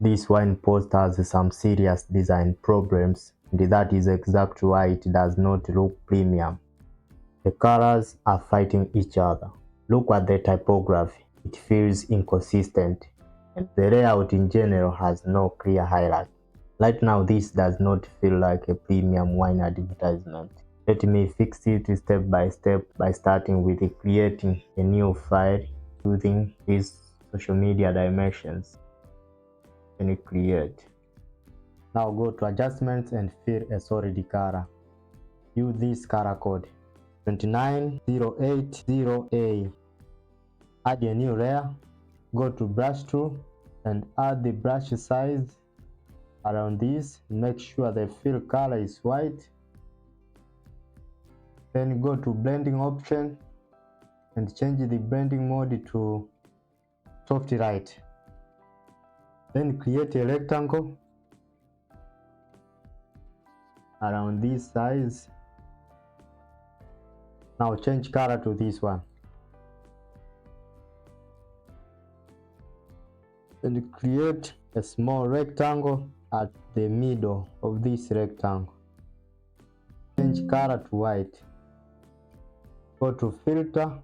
This wine post has some serious design problems, and that is exactly why it does not look premium. The colors are fighting each other. Look at the typography, it feels inconsistent, and the layout in general has no clear hierarchy. Right now this does not feel like a premium wine advertisement. Let me fix it step by step by starting with creating a new file using these social media dimensions. Can you create? Now go to adjustments and fill a solid color. Use this color code 29080A. Add a new layer. Go to brush tool and add the brush size around this. Make sure the fill color is white. Then go to blending option and change the blending mode to soft light. Then create a rectangle around this size. Now change color to this one. And create a small rectangle at the middle of this rectangle. Change color to white. Go to filter,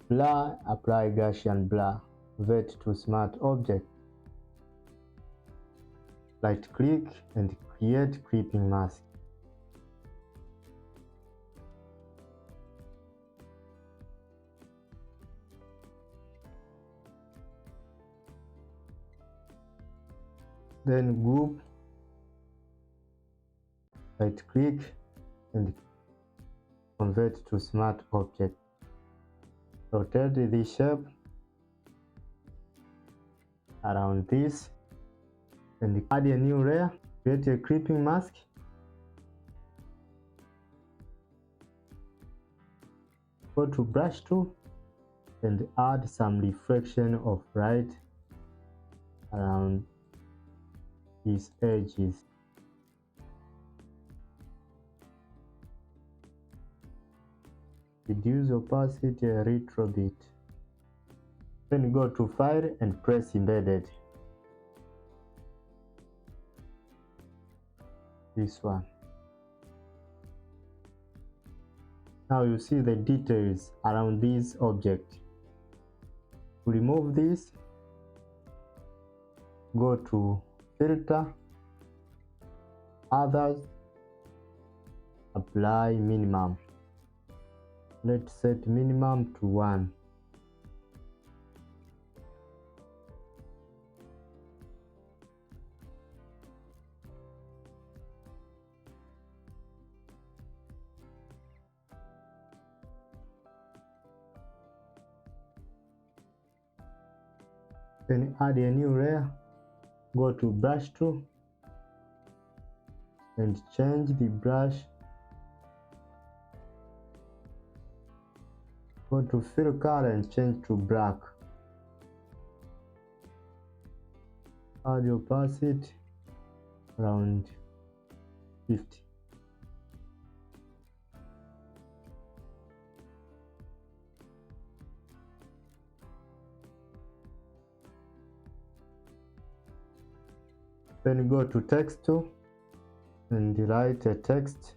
blur, apply Gaussian blur, convert to smart object. Right click and create clipping mask. Then group, right click and convert to smart object. Rotate the shape around this and add a new layer. Create a clipping mask. Go to brush tool and add some reflection of light around these edges. Reduce opacity a little bit. Then go to file and press embedded. This one. Now you see the details around this object. To remove this, go to filter, others, apply minimum. Let's set minimum to 1. Then add a new layer. Go to brush tool and change the brush. Go to fill color and change to black. Add opacity around 50. Then go to text tool and write a text.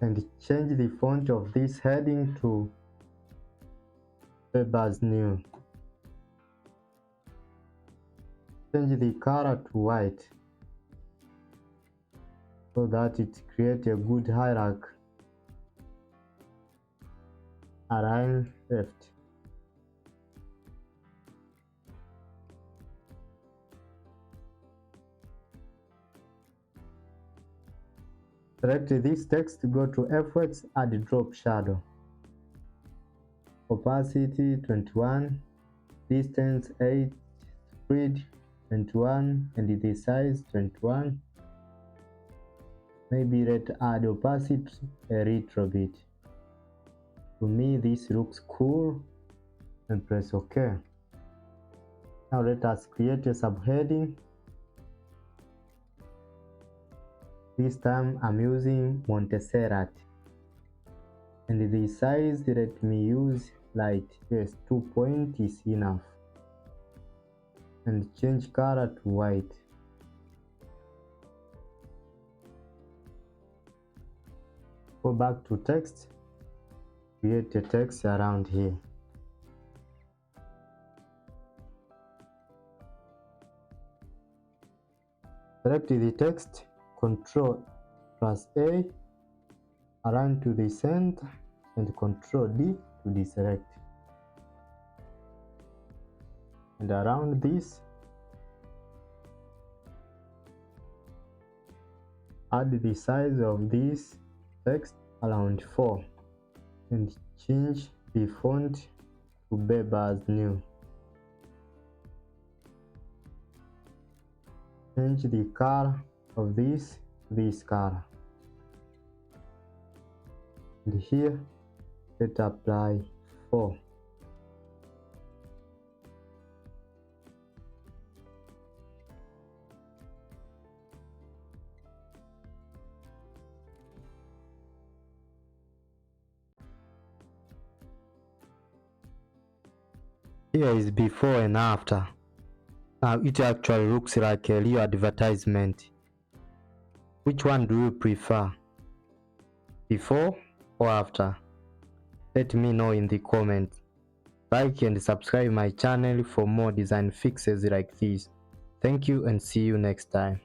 And change the font of this heading to Web as New. Change the color to white so that it creates a good hierarchy. Align left. Select this text, go to Effects, add drop shadow. Opacity 21, distance 8, spread 21, and the size 21. Maybe let's add opacity a little bit. To me this looks cool, and press OK. Now let us create a subheading. This time I'm using Montserrat, and the size, let me use light. Yes, 2 point is enough, and change color to white. Go back to text, create a text around here. Select the text, Ctrl+A, align to the center, and Ctrl+D to deselect. And around this, add the size of this text around 4, and change the font to Baby New. Change the color of this to this color. And here, let apply 4. Here is before and after. Now it actually looks like a real advertisement. Which one do you prefer? Before or after? Let me know in the comments. Like and subscribe my channel for more design fixes like this. Thank you and see you next time.